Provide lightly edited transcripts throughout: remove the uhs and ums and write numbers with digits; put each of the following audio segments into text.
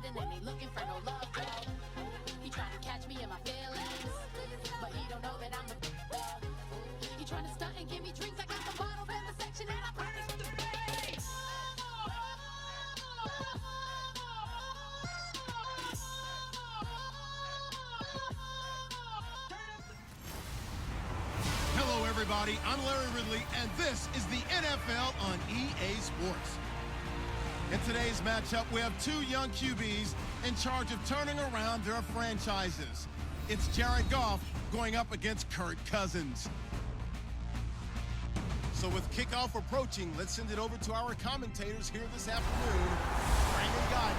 hiding and ain't looking for no love, though. He trying to catch me in my feelings, but he don't know that I'm the though. He trying to stunt and give me drinks. I got the bottles in the section and I promise with the bass. Hello, everybody. I'm Larry Ridley, and this is the NFL on EA Sports. In today's matchup, we have two young QBs in charge of turning around their franchises. It's Jared Goff going up against Kirk Cousins. So with kickoff approaching, let's send it over to our commentators here this afternoon, Brandon Godden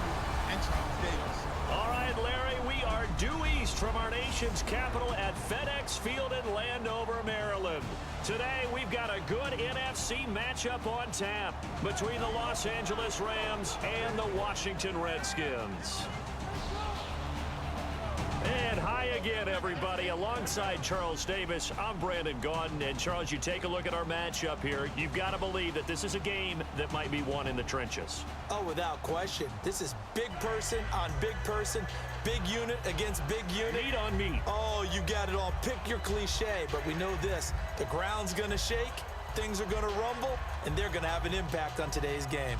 and Charles Davis. All right, Larry, we are due east from our nation's capital at FedEx Field in Landover, Maryland. Today, we've got a good NFC matchup on tap between the Los Angeles Rams and the Washington Redskins. And hi again, everybody. Alongside Charles Davis, I'm Brandon Gaudin. And Charles, you take a look at our matchup here. You've got to believe that this is a game that might be won in the trenches. Oh, without question. This is big person on big person, big unit against big unit. Meat on meat. Oh, you got it all. Pick your cliche, but we know this. The ground's going to shake, things are going to rumble, and they're going to have an impact on today's game.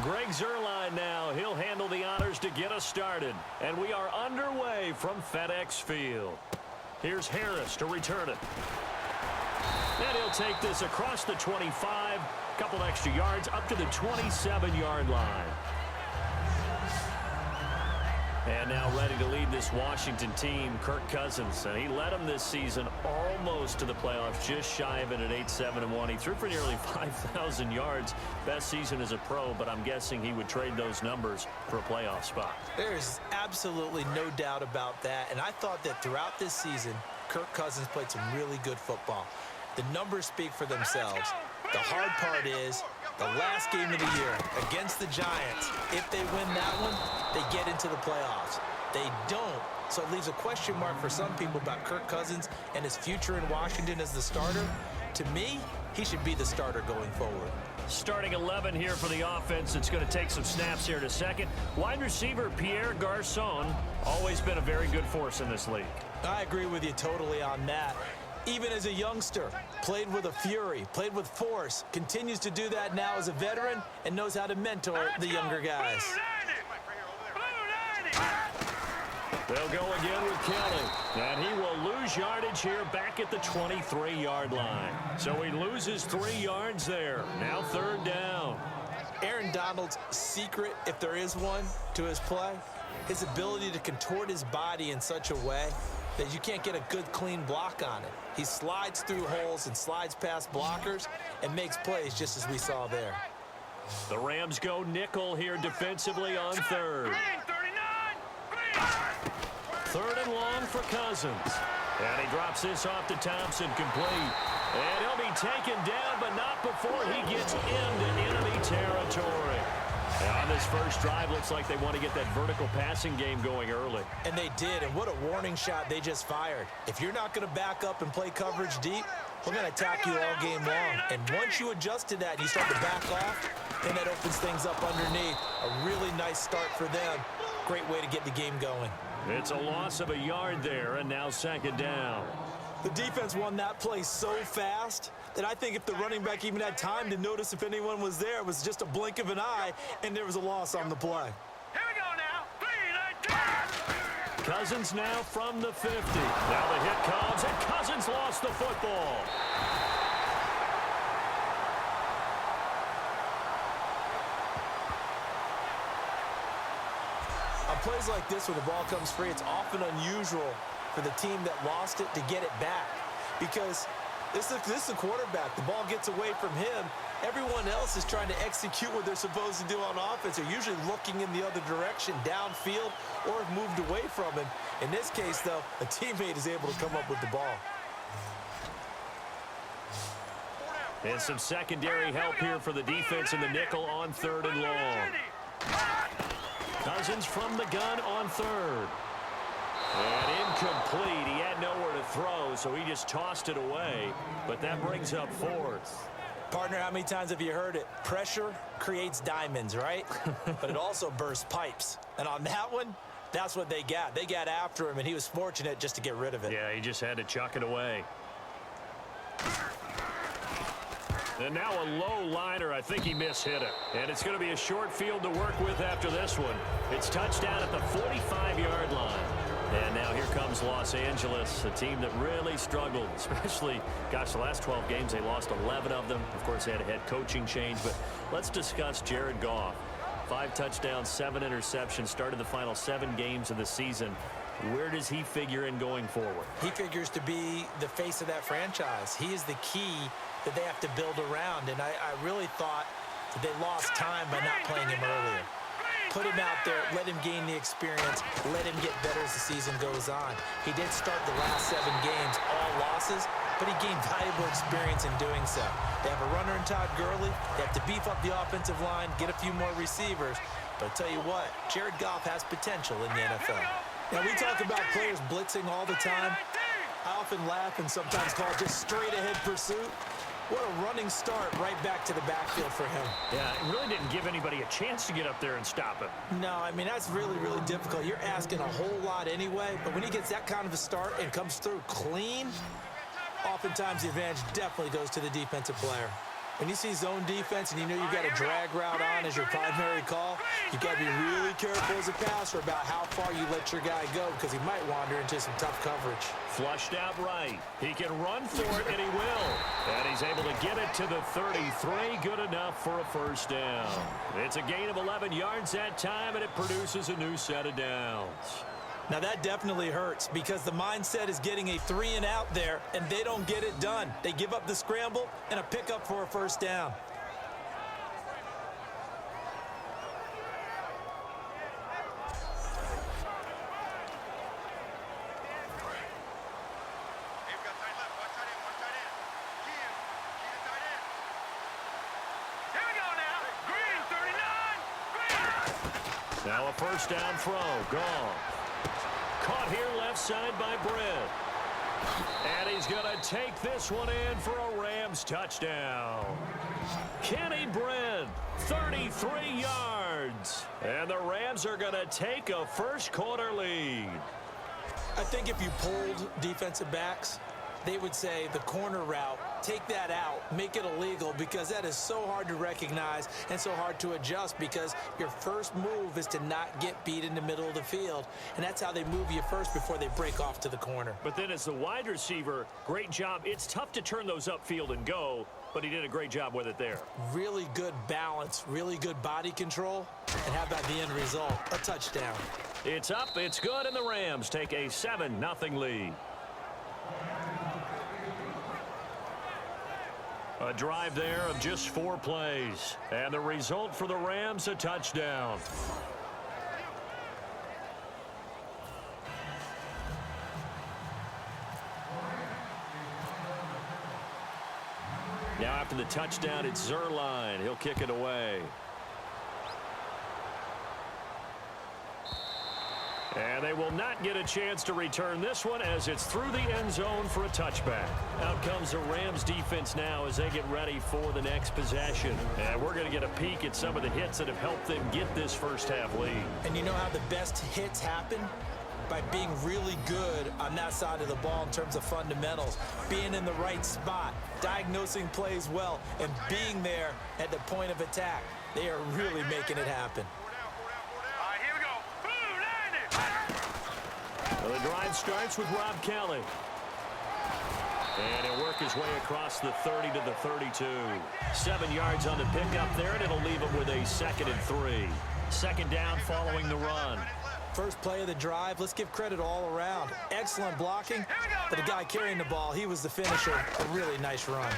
Greg Zuerlein now. He'll handle the honors to get us started. And we are underway from FedEx Field. Here's Harris to return it. And he'll take this across the 25, a couple extra yards up to the 27-yard line. And now ready to lead this Washington team, Kirk Cousins. And he led them this season almost to the playoffs, just shy of it at 8-7-1. He threw for nearly 5,000 yards. Best season as a pro, but I'm guessing he would trade those numbers for a playoff spot. There's absolutely no doubt about that. And I thought that throughout this season, Kirk Cousins played some really good football. The numbers speak for themselves. The hard part is the last game of the year against the Giants. If they win that one, they get into the playoffs. They don't. So it leaves a question mark for some people about Kirk Cousins and his future in Washington as the starter. To me, he should be the starter going forward. Starting 11 here for the offense. It's going to take some snaps here in a second. Wide receiver Pierre Garçon, always been a very good force in this league. I agree with you totally on that. Even as a youngster, played with a fury, played with force, continues to do that now as a veteran, and knows how to mentor the younger guys. They'll go again with Kelly, and he will lose yardage here back at the 23-yard line. So he loses 3 yards there. Now third down. Aaron Donald's secret, if there is one, to his play, his ability to contort his body in such a way that you can't get a good, clean block on it. He slides through holes and slides past blockers and makes plays just as we saw there. The Rams go nickel here defensively on third. Third and long for Cousins. And he drops this off to Thompson, complete. And he'll be taken down, but not before he gets into enemy territory. On this first drive, looks like they want to get that vertical passing game going early. And they did, and what a warning shot they just fired. If you're not going to back up and play coverage deep, we're going to attack you all game long. And once you adjust to that and you start to back off, then that opens things up underneath. A really nice start for them. Great way to get the game going. It's a loss of a yard there, and now second down. The defense won that play so fast that I think if the running back even had time to notice if anyone was there, it was just a blink of an eye, and there was a loss on the play. Here we go now. Cousins now from the 50. Now the hit comes, and Cousins lost the football. On plays like this where the ball comes free, it's often unusual for the team that lost it to get it back, because this is a quarterback. The ball gets away from him. Everyone else is trying to execute what they're supposed to do on offense. They're usually looking in the other direction, downfield, or have moved away from him. In this case, though, a teammate is able to come up with the ball. And some secondary help here for the defense in the nickel on third and long. Cousins from the gun on third. And incomplete. He had no so he just tossed it away, but that brings up fourth. Partner, how many times have you heard it? Pressure creates diamonds, right? But it also bursts pipes. And on that one, that's what they got. They got after him, and he was fortunate just to get rid of it. Yeah, he just had to chuck it away. And now a low liner. I think he mishit it. And it's going to be a short field to work with after this one. It's touchdown at the 45-yard line. And now here comes Los Angeles, a team that really struggled, especially, gosh, the last 12 games, they lost 11 of them. Of course, they had a head coaching change. But let's discuss Jared Goff. 5 touchdowns, 7 interceptions, started the final 7 games of the season. Where does he figure in going forward? He figures to be the face of that franchise. He is the key that they have to build around. And I really thought that they lost time by not playing him earlier. Put him out there, let him gain the experience, let him get better as the season goes on. He did start the last 7 games, all losses, but he gained valuable experience in doing so. They have a runner in Todd Gurley. They have to beef up the offensive line, get a few more receivers. But I tell you what, Jared Goff has potential in the NFL. Now, we talk about players blitzing all the time. I often laugh and sometimes call it just straight-ahead pursuit. What a running start right back to the backfield for him. Yeah, it really didn't give anybody a chance to get up there and stop him. No, I mean, that's really, really difficult. You're asking a whole lot anyway, but when he gets that kind of a start and comes through clean, oftentimes the advantage definitely goes to the defensive player. When you see zone defense and you know you've got a drag route on as your primary call, you've got to be really careful as a passer about how far you let your guy go because he might wander into some tough coverage. Flushed out right. He can run for it, and he will. And he's able to get it to the 33. Good enough for a first down. It's a gain of 11 yards that time, and it produces a new set of downs. Now, that definitely hurts because the mindset is getting a 3-and-out there, and they don't get it done. They give up the scramble and a pickup for a first down. Now a first down throw. Gone. Caught here left side by Brent. And he's going to take this one in for a Rams touchdown. Kenny Brent, 33 yards. And the Rams are going to take a first-quarter lead. I think if you polled defensive backs, they would say the corner route, take that out, make it illegal, because that is so hard to recognize and so hard to adjust because your first move is to not get beat in the middle of the field. And that's how they move you first before they break off to the corner. But then as the wide receiver, great job. It's tough to turn those upfield and go, but he did a great job with it there. Really good balance, really good body control. And how about the end result? A touchdown. It's up, it's good, and the Rams take a 7-0 lead. A drive there of just 4 plays. And the result for the Rams, a touchdown. Now after the touchdown, it's Zerline. He'll kick it away. And they will not get a chance to return this one as it's through the end zone for a touchback. Out comes the Rams defense now as they get ready for the next possession. And we're going to get a peek at some of the hits that have helped them get this first half lead. And you know how the best hits happen? By being really good on that side of the ball in terms of fundamentals, being in the right spot, diagnosing plays well, and being there at the point of attack. They are really making it happen. Well, the drive starts with Rob Kelly. And he'll work his way across the 30 to the 32. 7 yards on the pickup there, and it'll leave him with a 2nd and 3. Second down following the run. First play of the drive, let's give credit all around. Excellent blocking, but the guy carrying the ball, he was the finisher. A really nice run.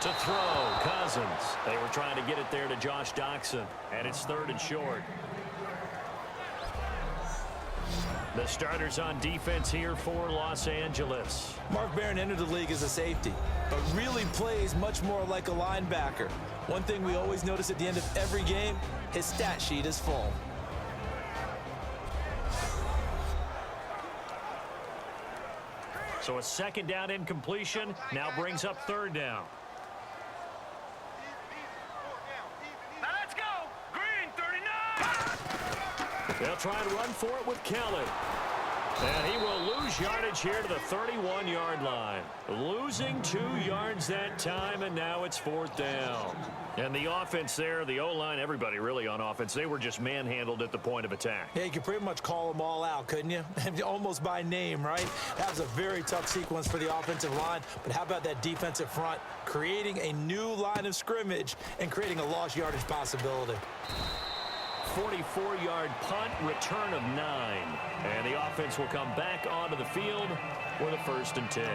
To throw, Cousins. They were trying to get it there to Josh Doxson, and it's 3rd and short. The starters on defense here for Los Angeles. Mark Barron entered the league as a safety, but really plays much more like a linebacker. One thing we always notice at the end of every game, his stat sheet is full. So a second down incompletion now brings up third down. Now let's go. Green 39. They'll try and run for it with Kelly. And he will lose yardage here to the 31-yard line. Losing 2 yards that time, and now it's fourth down. And the offense there, the O-line, everybody really on offense, they were just manhandled at the point of attack. Yeah, you could pretty much call them all out, couldn't you? Almost by name, right? That was a very tough sequence for the offensive line. But how about that defensive front creating a new line of scrimmage and creating a lost yardage possibility? 44-yard punt, return of 9. And the offense will come back onto the field with a 1st and 10.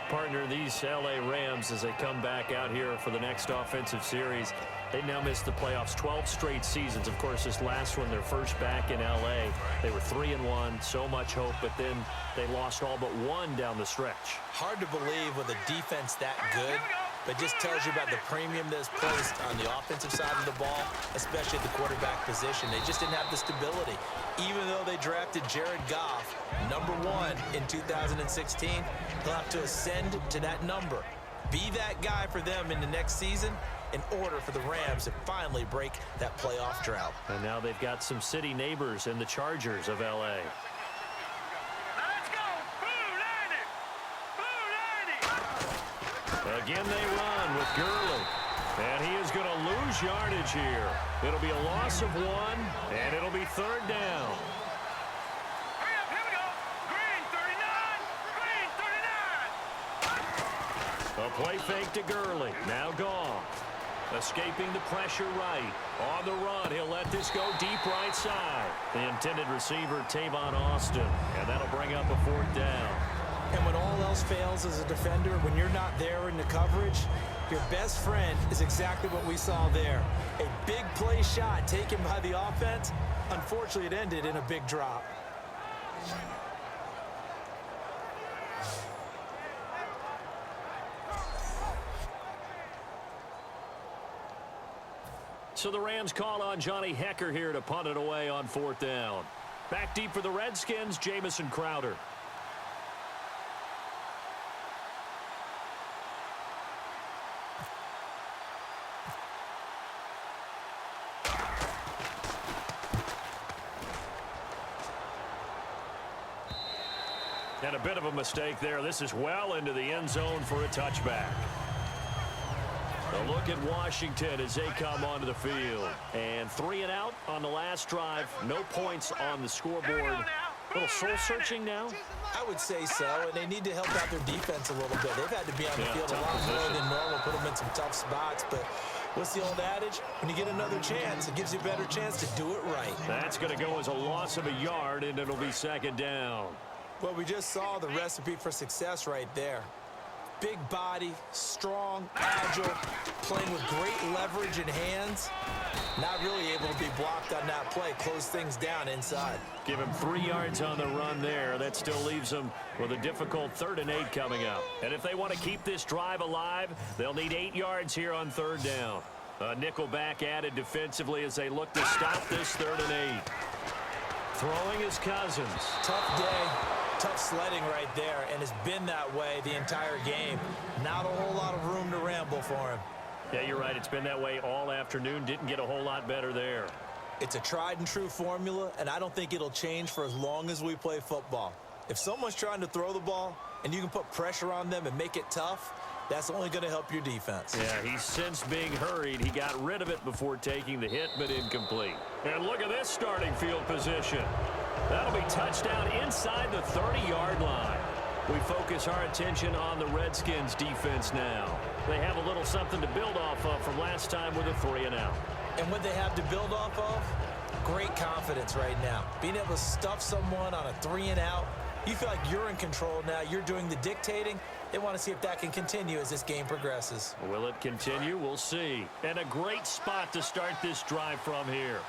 Partner, these L.A. Rams, as they come back out here for the next offensive series, they now missed the playoffs 12 straight seasons. Of course, this last one, their first back in L.A. They were 3-1, so much hope, but then they lost all but 1 down the stretch. Hard to believe with a defense that good, but just tells you about the premium that's placed on the offensive side of the ball, especially at the quarterback position. They just didn't have the stability. Even though they drafted Jared Goff, #1 in 2016, he'll have to ascend to that number. Be that guy for them in the next season in order for the Rams to finally break that playoff drought. And now they've got some city neighbors in the Chargers of L.A. Let's go. Blue 90. Blue 90. Again they run with Gurley. And he is going to lose yardage here. It'll be a loss of 1, and it'll be third down. Hurry up, here we go. Green 39. Green 39. A play fake to Gurley. Now gone. Escaping the pressure right. On the run, he'll let this go deep right side. The intended receiver, Tavon Austin. And that'll bring up a 4th down. And when all else fails as a defender, when you're not there in the coverage, your best friend is exactly what we saw there. A big play shot taken by the offense. Unfortunately, it ended in a big drop. So the Rams call on Johnny Hecker here to punt it away on 4th down. Back deep for the Redskins, Jamison Crowder. And a bit of a mistake there. This is well into the end zone for a touchback. A look at Washington as they come onto the field. And 3 and out on the last drive. No points on the scoreboard. A little soul-searching now? I would say so, and they need to help out their defense a little bit. They've had to be on the field a lot more than normal, put them in some tough spots. But what's the old adage? When you get another chance, it gives you a better chance to do it right. That's going to go as a loss of a yard, and it'll be 2nd down. Well, we just saw the recipe for success right there. Big body, strong, agile, playing with great leverage in hands. Not really able to be blocked on that play. Close things down inside. Give him 3 yards on the run there. That still leaves them with a difficult 3rd and 8 coming up. And if they want to keep this drive alive, they'll need 8 yards here on 3rd down. A nickel back added defensively as they look to stop this 3rd and 8. Throwing is Cousins. Tough day. Tough sledding right there, and it's been that way the entire game. Not a whole lot of room to ramble for him. Yeah, you're right. It's been that way all afternoon. Didn't get a whole lot better there. It's a tried and true formula, and I don't think it'll change for as long as we play football. If someone's trying to throw the ball and you can put pressure on them and make it tough, that's only going to help your defense. Yeah, he's since being hurried. He got rid of it before taking the hit, but incomplete. And look at this starting field position. That'll be touchdown inside the 30-yard line. We focus our attention on the Redskins defense now. They have a little something to build off of from last time with a 3 and out. And what they have to build off of? Great confidence right now. Being able to stuff someone on a 3 and out. You feel like you're in control now. You're doing the dictating. They want to see if that can continue as this game progresses. Will it continue? We'll see. And a great spot to start this drive from here.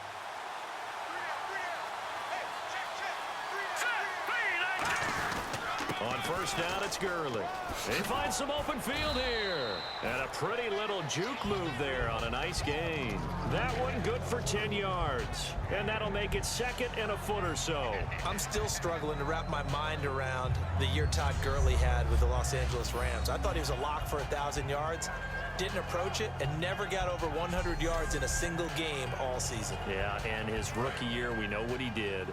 On first down, it's Gurley. He finds some open field here. And a pretty little juke move there on a nice gain. That one good for 10 yards. And that'll make it second and a foot or so. I'm still struggling to wrap my mind around the year Todd Gurley had with the Los Angeles Rams. I thought he was a lock for 1,000 yards. Didn't approach it and never got over 100 yards in a single game all season. Yeah, and his rookie year, we know what he did.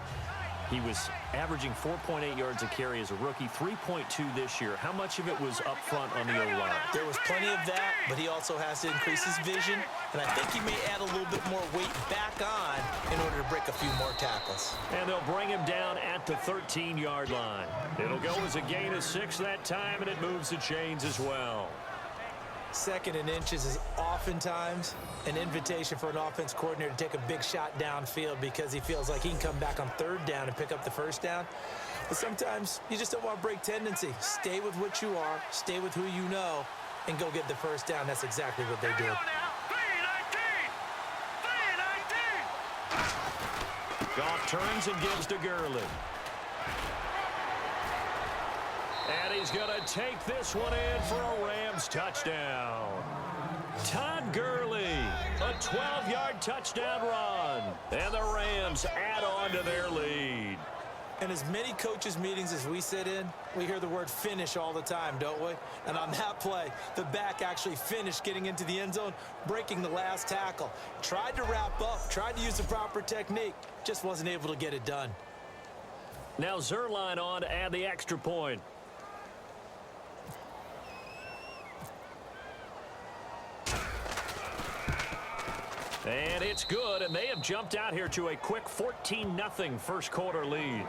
He was averaging 4.8 yards a carry as a rookie, 3.2 this year. How much of it was up front on the O-line? There was plenty of that, but he also has to increase his vision, and I think he may add a little bit more weight back on in order to break a few more tackles. And they'll bring him down at the 13-yard line. It'll go as a gain of 6 that time, and it moves the chains as well. Second and inches is oftentimes an invitation for an offense coordinator to take a big shot downfield because he feels like he can come back on third down and pick up the first down. But sometimes you just don't want to break tendency. Stay with what you are, stay with who you know, and go get the first down. That's exactly what they did. Goff turns and gives to Gurley. And he's going to take this one in for a Rams touchdown. Todd Gurley, a 12-yard touchdown run. And the Rams add on to their lead. And as many coaches' meetings as we sit in, we hear the word finish all the time, don't we? And on that play, the back actually finished getting into the end zone, breaking the last tackle. Tried to wrap up, tried to use the proper technique, just wasn't able to get it done. Now Zuerlein on to add the extra point. And it's good, and they have jumped out here to a quick 14-0 first quarter lead.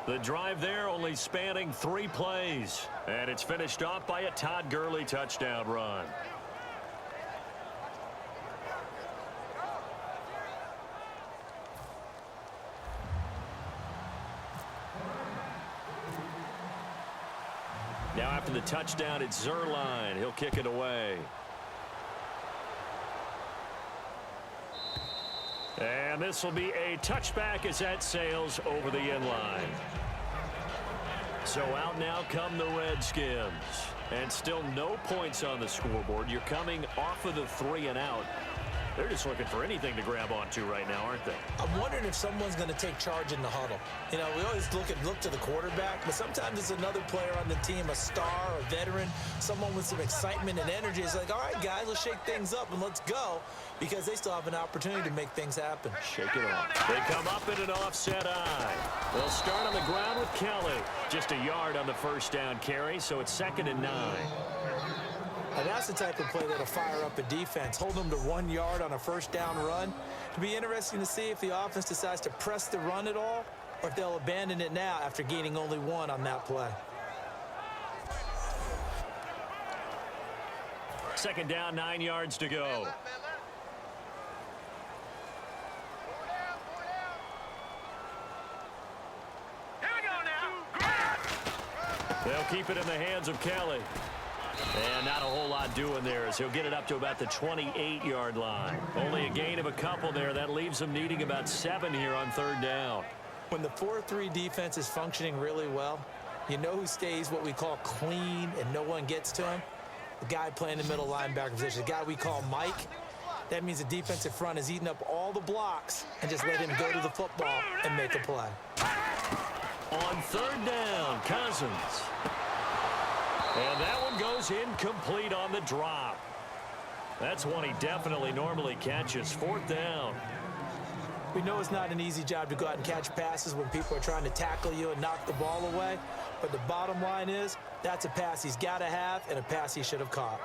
The drive there only spanning 3 plays, and it's finished off by a Todd Gurley touchdown run. Now after the touchdown, it's Zuerlein. He'll kick it away. And this will be a touchback as that sails over the end line. So out now come the Redskins. And still no points on the scoreboard. You're coming off of the 3 and out. They're just looking for anything to grab onto right now, aren't they? I'm wondering if someone's going to take charge in the huddle. You know, we always look to the quarterback, but sometimes it's another player on the team, a star, a veteran, someone with some excitement and energy. It's like, all right, guys, let's shake things up and let's go, because they still have an opportunity to make things happen. Shake it off. They come up in an offset eye. They'll start on the ground with Kelly. Just a yard on the first down carry, so it's 2nd and 9. And that's the type of play that'll fire up a defense. Hold them to 1 yard on a first down run. It'll be interesting to see if the offense decides to press the run at all, or if they'll abandon it now after gaining only 1 on that play. 2nd down, 9 yards to go. They'll keep it in the hands of Kelly. And not a whole lot doing there as he'll get it up to about the 28-yard line. Only a gain of a couple there. That leaves him needing about 7 here on 3rd down. When the 4-3 defense is functioning really well, you know who stays what we call clean and no one gets to him? The guy playing the middle linebacker position, the guy we call Mike. That means the defensive front is eating up all the blocks and just let him go to the football and make a play. On 3rd down, Cousins. And that one goes incomplete on the drop. That's one he definitely normally catches. 4th down. We know it's not an easy job to go out and catch passes when people are trying to tackle you and knock the ball away. But the bottom line is, that's a pass he's got to have and a pass he should have caught.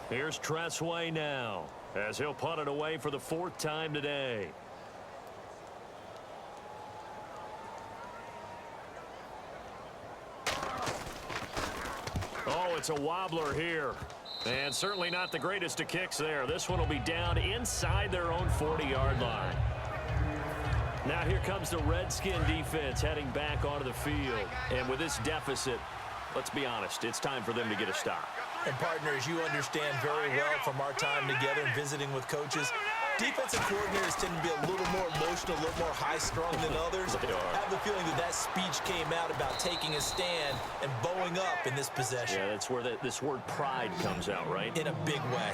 Here's Tressway now, as he'll punt it away for the 4th time today. Oh, it's a wobbler here. And certainly not the greatest of kicks there. This one will be down inside their own 40-yard line. Now here comes the Redskin defense heading back onto the field. And with this deficit, let's be honest, it's time for them to get a stop. And partners, you understand very well from our time together and visiting with coaches, defensive coordinators tend to be a little more emotional, a little more high-strung than others. I have the feeling that that speech came out about taking a stand and bowing up in this possession. Yeah, that's where this word pride comes out, right? In a big way.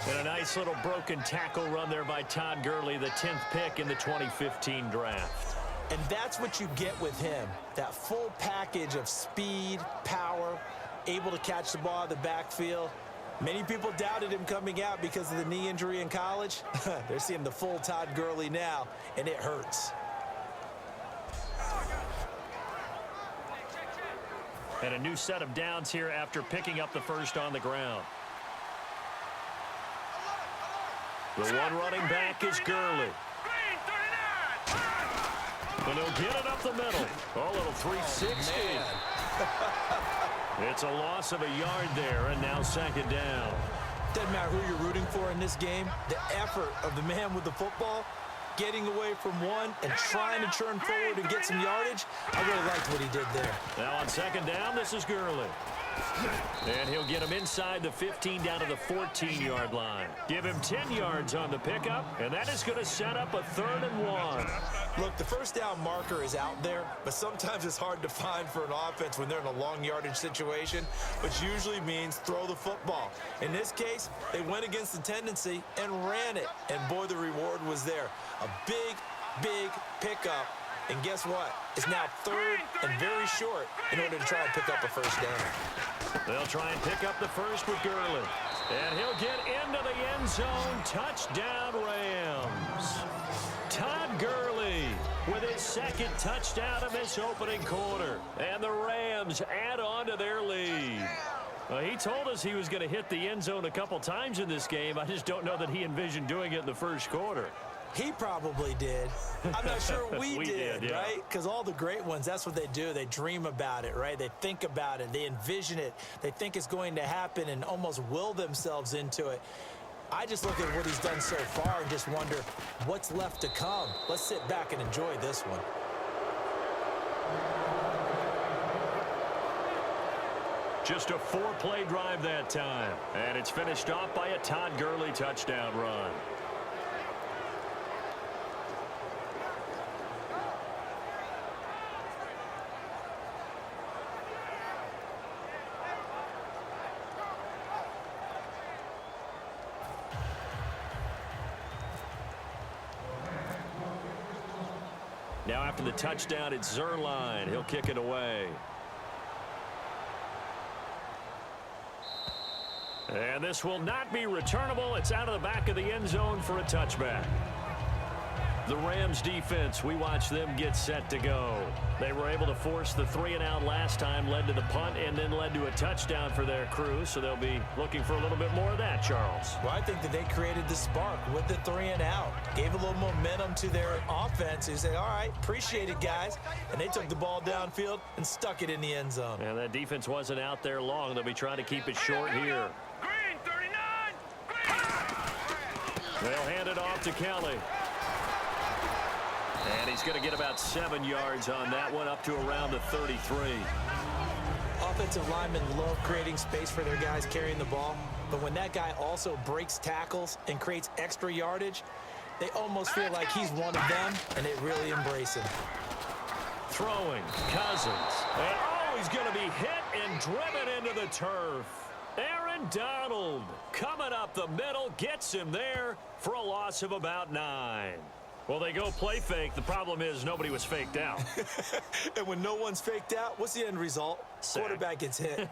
And a nice little broken tackle run there by Todd Gurley, the 10th pick in the 2015 draft. And that's what you get with him, that full package of speed, power, able to catch the ball out of the backfield. Many people doubted him coming out because of the knee injury in college. They're seeing the full Todd Gurley now, and it hurts. And a new set of downs here after picking up the first on the ground. The one running back is Gurley. And he'll get it up the middle. Oh, a little 360. It's a loss of a yard there, and now second down. Doesn't matter who you're rooting for in this game. The effort of the man with the football, getting away from one and trying to turn forward and get some yardage, I really liked what he did there. Now on second down, this is Gurley. And he'll get him inside the 15 down to the 14-yard line. Give him 10 yards on the pickup, and that is going to set up a 3rd and 1. Look, the first down marker is out there, but sometimes it's hard to find for an offense when they're in a long yardage situation, which usually means throw the football. In this case, they went against the tendency and ran it, and boy, the reward was there. A big, big pickup. And guess what? It's now 3rd and very short in order to try and pick up a first down. They'll try and pick up the first with Gurley. And he'll get into the end zone. Touchdown, Rams. Todd Gurley with his 2nd touchdown of this opening quarter. And the Rams add on to their lead. He told us he was going to hit the end zone a couple times in this game. I just don't know that he envisioned doing it in the first quarter. He probably did. I'm not sure we did, yeah. Right? Because all the great ones, that's what they do. They dream about it, right? They think about it. They envision it. They think it's going to happen and almost will themselves into it. I just look at what he's done so far and just wonder what's left to come. Let's sit back and enjoy this one. Just a 4-play drive that time. And it's finished off by a Todd Gurley touchdown run. Now after the touchdown, it's Zerline. He'll kick it away. And this will not be returnable. It's out of the back of the end zone for a touchback. The Rams defense, we watched them get set to go. They were able to force the 3-and-out last time, led to the punt, and then led to a touchdown for their crew. So they'll be looking for a little bit more of that, Charles. Well, I think that they created the spark with the 3-and-out. Gave a little momentum to their offense. They said, all right, appreciate it, guys. And they took the ball downfield and stuck it in the end zone. And that defense wasn't out there long. They'll be trying to keep it short here. Green, 39. They'll hand it off to Kelly. And he's going to get about 7 yards on that one, up to around the 33. Offensive linemen love creating space for their guys carrying the ball, but when that guy also breaks tackles and creates extra yardage, they almost feel like he's one of them, and they really embrace him. Throwing, Cousins. And oh, he's going to be hit and driven into the turf. Aaron Donald coming up the middle, gets him there for a loss of about 9. Well, they go play fake. The problem is nobody was faked out. And when no one's faked out, what's the end result? Sack. Quarterback gets hit.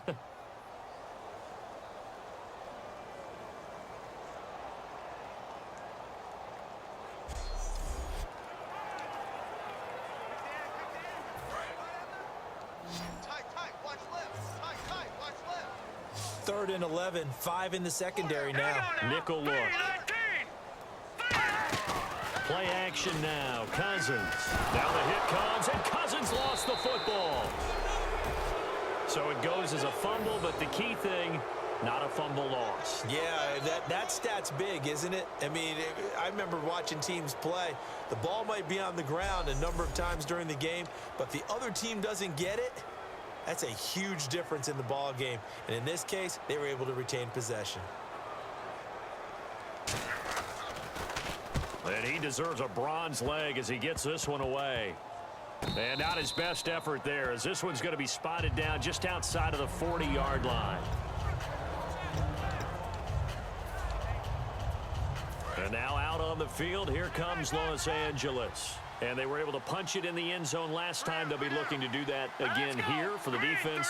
Third and 11, 5 in the secondary now. Nickel look. Play action now. Cousins. Now the hit comes, and Cousins lost the football. So it goes as a fumble, but the key thing, Not a fumble loss. Yeah, that stat's big, isn't it? I mean, I remember watching teams play. The ball might be on the ground a number of times during the game, but the other team doesn't get it. That's a huge difference in the ball game. And in this case, they were able to retain possession. And he deserves a bronze leg as he gets this one away. And not his best effort there, as this one's going to be spotted down just outside of the 40-yard line. And now out on the field, here comes Los Angeles. And they were able to punch it in the end zone last time. They'll be looking to do that again here for the defense.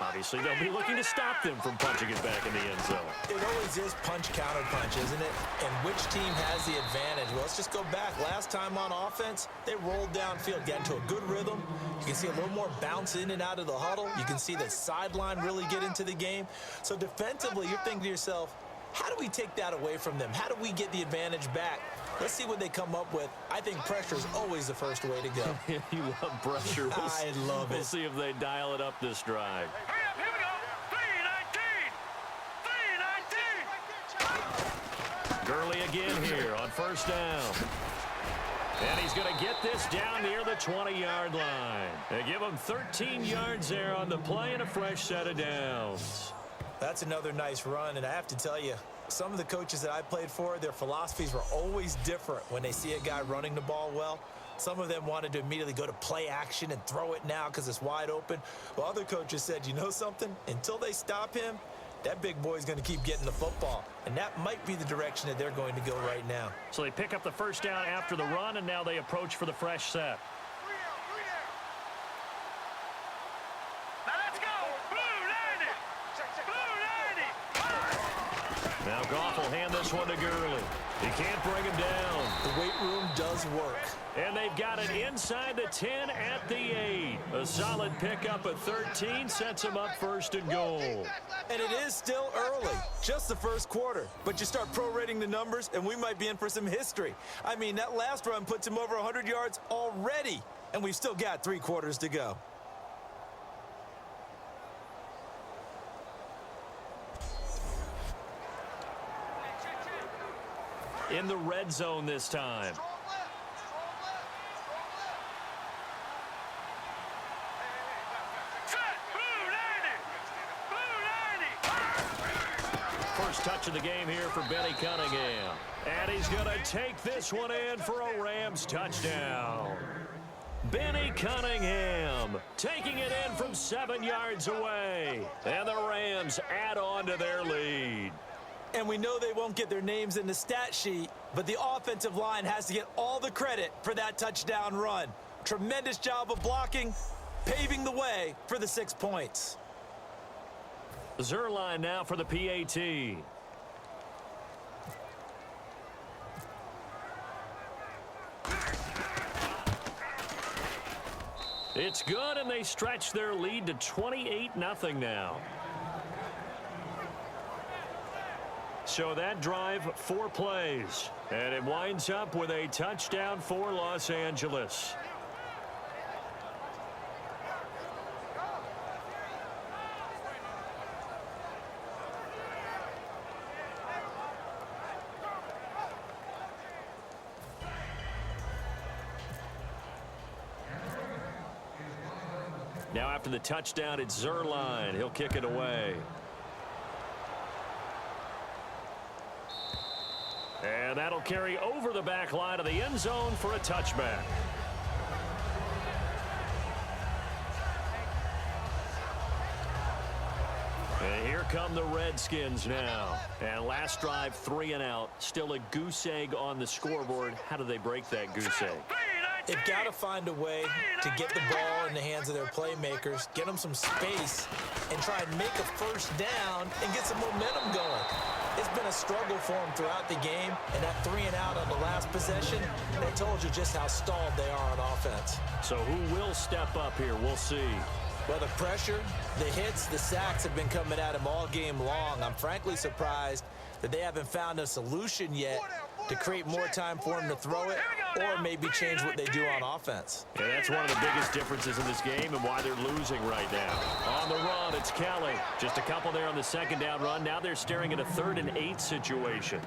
Obviously, they'll be looking to stop them from punching it back in the end zone. It always is punch-counter-punch, isn't it? And which team has the advantage? Well, let's just go back. Last time on offense, they rolled downfield, got into a good rhythm. You can see a little more bounce in and out of the huddle. You can see the sideline really get into the game. So defensively, you're thinking to yourself, how do we take that away from them? How do we get the advantage back? Let's see what they come up with. I think pressure is always the first way to go. You love pressure. I love it. We'll see if they dial it up this drive. Hurry up, here we go. 3-19. 3-19. Gurley again here on first down. And he's going to get this down near the 20-yard line. They give him 13 yards there on the play and a fresh set of downs. That's another nice run, and I have to tell you, some of the coaches that I played for, their philosophies were always different when they see a guy running the ball well. Some of them wanted to immediately go to play action and throw it now because it's wide open. Well, other coaches said, you know something? Until they stop him, that big boy's going to keep getting the football. And that might be the direction that they're going to go right now. So they pick up the first down after the run, and now they approach for the fresh set. Now Goff will hand this one to Gurley. He can't bring him down. The weight room does work. And they've got it inside the 10 at the 8. A solid pickup at 13 sets him up first and goal. And it is still early, just the first quarter. But you start prorating the numbers, and we might be in for some history. I mean, that last run puts him over 100 yards already, and we've still got 3 quarters to go. In the red zone this time. First touch of the game here for Benny Cunningham. And he's going to take this one in for a Rams touchdown. Benny Cunningham taking it in from 7 yards away. And the Rams add on to their lead. And we know they won't get their names in the stat sheet, but the offensive line has to get all the credit for that touchdown run. Tremendous job of blocking, paving the way for the 6 points. Zerline now for the PAT. It's good, and they stretch their lead to 28-0 now. So that drive, 4 plays. And it winds up with a touchdown for Los Angeles. Now after the touchdown, it's Zerline. He'll kick it away. And that'll carry over the back line of the end zone for a touchback. And here come the Redskins now. And last drive, 3 and out. Still a goose egg on the scoreboard. How do they break that goose egg? They've got to find a way to get the ball in the hands of their playmakers, get them some space, and try and make a first down and get some momentum going. It's been a struggle for them throughout the game, and that 3 and out on the last possession, that told you just how stalled they are on offense. So who will step up here? We'll see. Well, the pressure, the hits, the sacks have been coming at him all game long. I'm frankly surprised that they haven't found a solution yet to create more time for him to throw it, or maybe change what they do on offense. Yeah, that's one of the biggest differences in this game and why they're losing right now. On the run, it's Kelly. Just a couple there on the second down run. Now they're staring at a 3rd and 8 situation.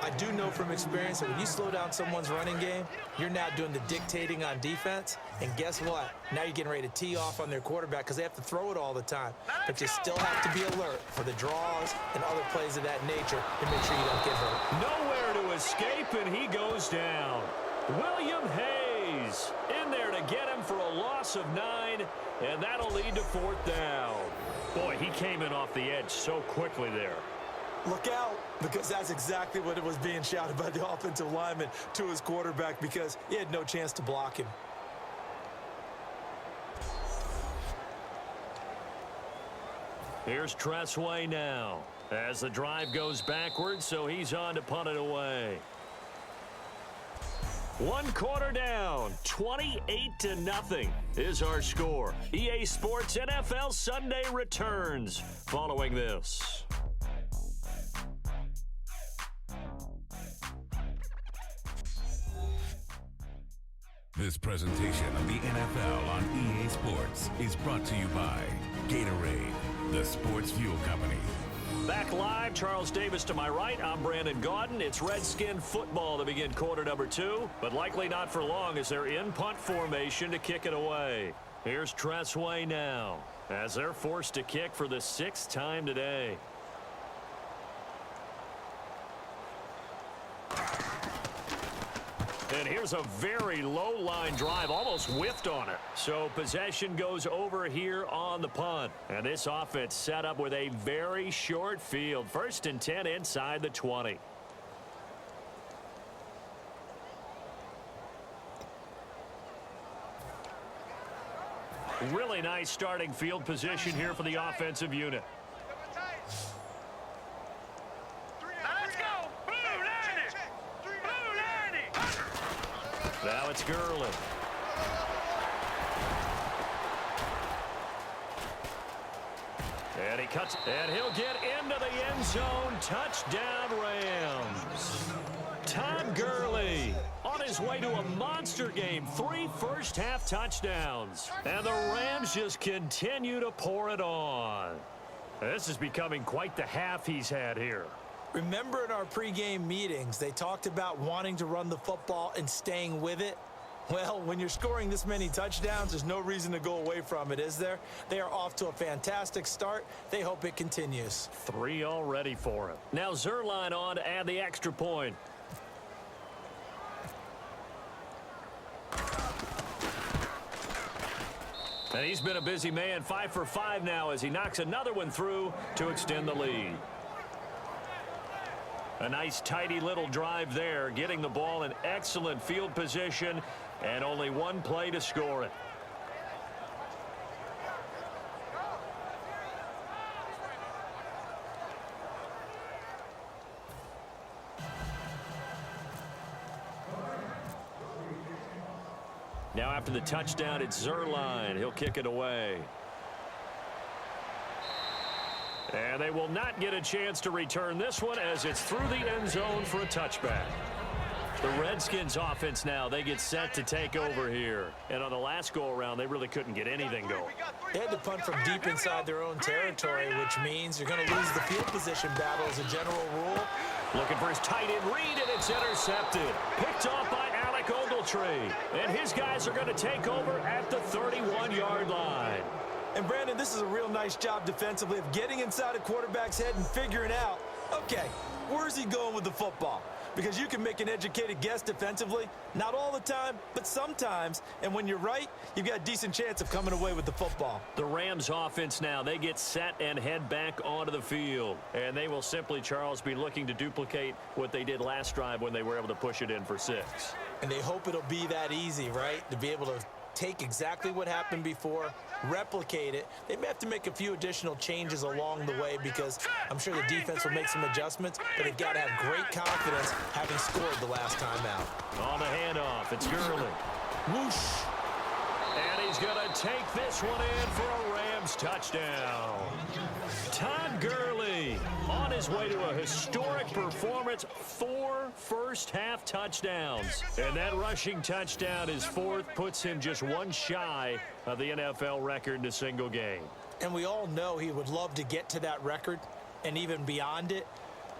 I do know from experience that when you slow down someone's running game, you're now doing the dictating on defense. And guess what? Now you're getting ready to tee off on their quarterback because they have to throw it all the time. But you still have to be alert for the draws and other plays of that nature to make sure you don't get hurt. Nowhere to escape, and he goes down. William Hayes in there to get him for a loss of 9, and that'll lead to 4th down. Boy, he came in off the edge so quickly there. Look out, because that's exactly what it was being shouted by the offensive lineman to his quarterback because he had no chance to block him. Here's Tressway now as the drive goes backwards, so he's on to punt it away. 1 quarter down, 28-0 is our score. EA Sports NFL Sunday returns following this. This presentation of the NFL on EA Sports is brought to you by Gatorade, the sports fuel company. Back live, Charles Davis to my right. I'm Brandon Gaudin. It's Redskin football to begin quarter number 2, but likely not for long as they're in punt formation to kick it away. Here's Tressway now as they're forced to kick for the 6th time today. And here's a very low line drive, almost whiffed on it. So possession goes over here on the punt. And this offense set up with a very short field. 1st and 10 inside the 20. Really nice starting field position here for the offensive unit. Let's go. Blue 90. Blue 90. Now it's Gurley. And he cuts, and he'll get into the end zone. Touchdown, Rams. Todd Gurley on his way to a monster game. 3 first-half touchdowns. And the Rams just continue to pour it on. This is becoming quite the half he's had here. Remember in our pregame meetings, they talked about wanting to run the football and staying with it? Well, when you're scoring this many touchdowns, there's no reason to go away from it, is there? They are off to a fantastic start. They hope it continues. 3 already for him. Now Zerline on to add the extra point. And he's been a busy man, 5 for 5 now as he knocks another one through to extend the lead. A nice tidy little drive there, getting the ball in excellent field position and only 1 play to score it. Now after the touchdown, it's Zerline. He'll kick it away. And they will not get a chance to return this one as it's through the end zone for a touchback. The Redskins offense now, they get set to take over here. And on the last go-around, they really couldn't get anything going. They had to punt from deep inside their own territory, which means you're going to lose the field position battle as a general rule. Looking for his tight end read, and it's intercepted. Picked off by Alec Ogletree. And his guys are going to take over at the 31-yard line. And, Brandon, this is a real nice job defensively of getting inside a quarterback's head and figuring out, okay, where's he going with the football? Because you can make an educated guess defensively. Not all the time, but sometimes. And when you're right, you've got a decent chance of coming away with the football. The Rams offense now, they get set and head back onto the field. And they will simply, Charles, be looking to duplicate what they did last drive when they were able to push it in for 6. And they hope it'll be that easy, right? To be able to take exactly what happened before, replicate it. They may have to make a few additional changes along the way because I'm sure the defense will make some adjustments, but they've got to have great confidence having scored the last time out. On the handoff, it's Gurley. Whoosh. And he's going to take this one in for a Ram Rams touchdown. Todd Gurley on his way to a historic performance, 4 first-half touchdowns. And that rushing touchdown, his 4th, puts him just one shy of the NFL record in a single game. And we all know he would love to get to that record and even beyond it,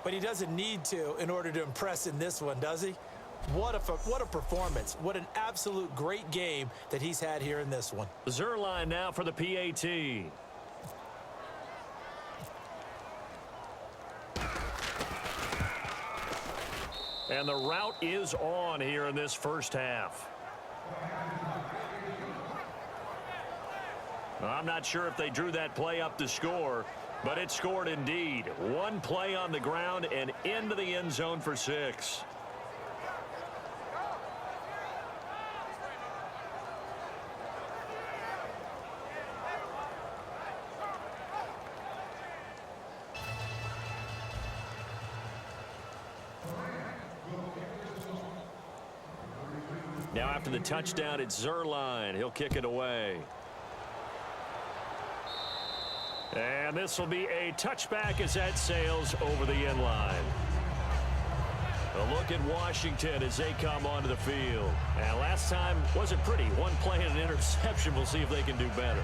but he doesn't need to in order to impress in this one, does he? What a performance. What an absolute great game that he's had here in this one. Zerline now for the PAT. And the route is on here in this first half. I'm not sure if they drew that play up to score, but it scored indeed. One play on the ground and into the end zone for 6. Now after the touchdown, it's Zerline. He'll kick it away. And this will be a touchback as that sails over the end line. A look at Washington as they come onto the field. And last time wasn't pretty. One play and an interception. We'll see if they can do better.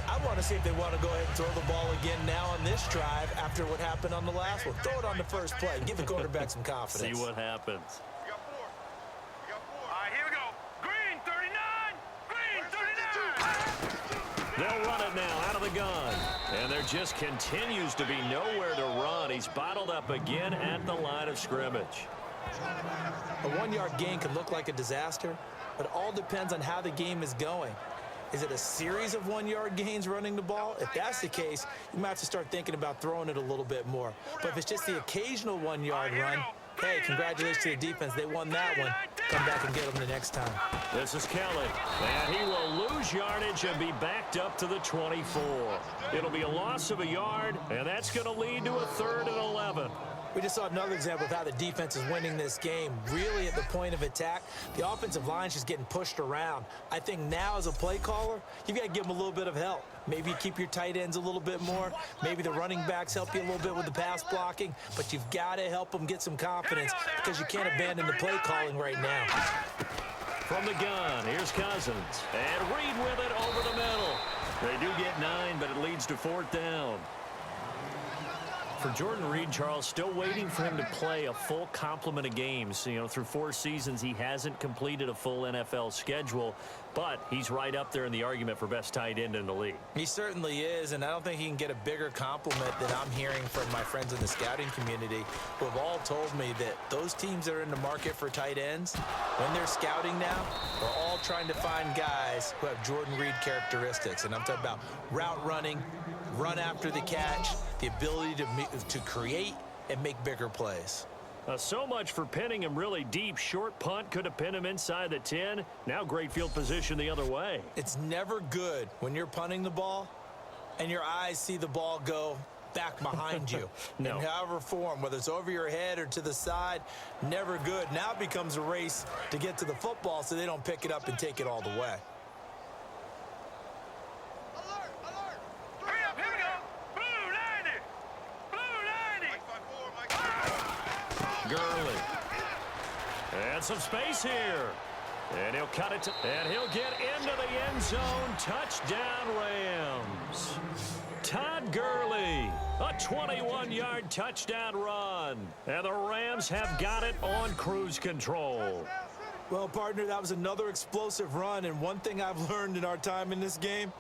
I want to see if they want to go ahead and throw the ball again now on this drive after what happened on the last one. Throw it on the first play. Give the quarterback some confidence. See what happens. They'll run it now out of the gun. And there just continues to be nowhere to run. He's bottled up again at the line of scrimmage. A 1-yard gain can look like a disaster, but it all depends on how the game is going. Is it a series of 1-yard gains running the ball? If that's the case, you might have to start thinking about throwing it a little bit more. But if it's just the occasional 1-yard run, hey, congratulations to the defense. They won that one. Come back and get them the next time. This is Kelly, and he will lose yardage and be backed up to the 24. It'll be a loss of a yard, and that's going to lead to a 3rd and 11. We just saw another example of how the defense is winning this game. Really at the point of attack, the offensive line is just getting pushed around. I think now as a play caller, you've got to give them a little bit of help. Maybe you keep your tight ends a little bit more. Maybe the running backs help you a little bit with the pass blocking. But you've got to help them get some confidence because you can't abandon the play calling right now. From the gun, here's Cousins. And Reed with it over the middle. They do get 9, but it leads to 4th down. For Jordan Reed, Charles, still waiting for him to play a full complement of games. You know, through 4 seasons, he hasn't completed a full NFL schedule, but he's right up there in the argument for best tight end in the league. He certainly is, and I don't think he can get a bigger compliment than I'm hearing from my friends in the scouting community who have all told me that those teams that are in the market for tight ends, when they're scouting now, are all trying to find guys who have Jordan Reed characteristics. And I'm talking about route running, run after the catch, the ability to create and make bigger plays. So much for pinning him really deep. Short punt could have pinned him inside the 10. Now great field position the other way. It's never good when you're punting the ball and your eyes see the ball go back behind you. No. In however form, whether it's over your head or to the side, never good. Now it becomes a race to get to the football so they don't pick it up and take it all the way. Gurley. And some space here. And he'll cut it to, and he'll get into the end zone. Touchdown Rams. Todd Gurley, a 21-yard touchdown run. And the Rams have got it on cruise control. Well, partner, that was another explosive run. And one thing I've learned in our time in this game,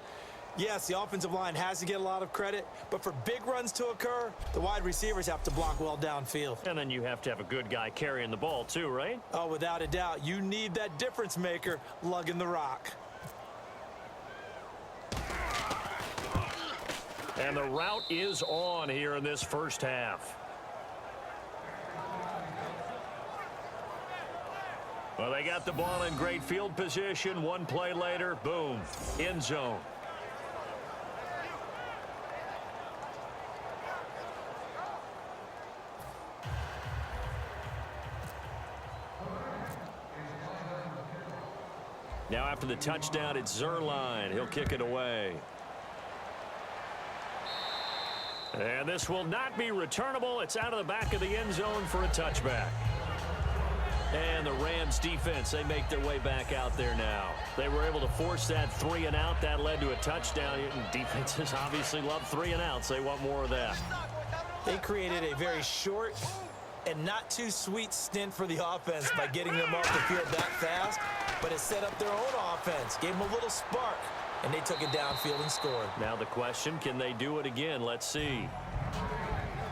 yes, the offensive line has to get a lot of credit, but for big runs to occur, the wide receivers have to block well downfield. And then you have to have a good guy carrying the ball too, right? Oh, without a doubt. You need that difference maker lugging the rock. And the route is on here in this first half. Well, they got the ball in great field position. One play later, boom, end zone. Now after the touchdown, it's Zerline. He'll kick it away. And this will not be returnable. It's out of the back of the end zone for a touchback. And the Rams defense, they make their way back out there now. They were able to force that 3 and out. That led to a touchdown. Defenses obviously love 3 and outs. They want more of that. They created a very short and not too sweet stint for the offense by getting them off the field that fast, but it set up their own offense, gave them a little spark, and they took it downfield and scored. Now the question, can they do it again? Let's see.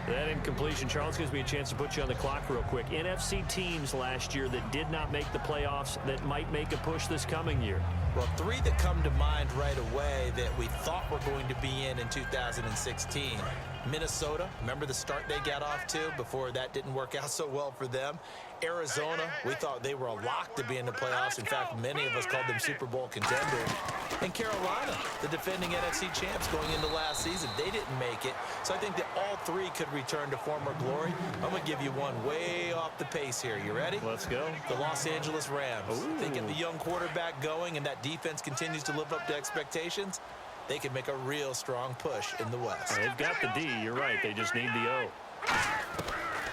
That incompletion, Charles, gives me a chance to put you on the clock real quick. NFC teams last year that did not make the playoffs that might make a push this coming year. Well, 3 that come to mind right away that we thought were going to be in 2016. Minnesota, remember the start they got off to before that didn't work out so well for them. Arizona, we thought they were a lock to be in the playoffs. In fact, many of us called them Super Bowl contenders. And Carolina, the defending NFC champs going into last season, they didn't make it. So I think that all 3 could return to former glory. I'm going to give you one way off the pace here. You ready? Let's go. The Los Angeles Rams. Ooh. They get the young quarterback going, and that defense continues to live up to expectations. They can make a real strong push in the West. They've got the D. You're right. They just need the O.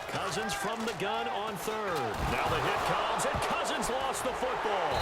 Cousins from the gun on 3rd. Now the hit comes, and Cousins lost the football.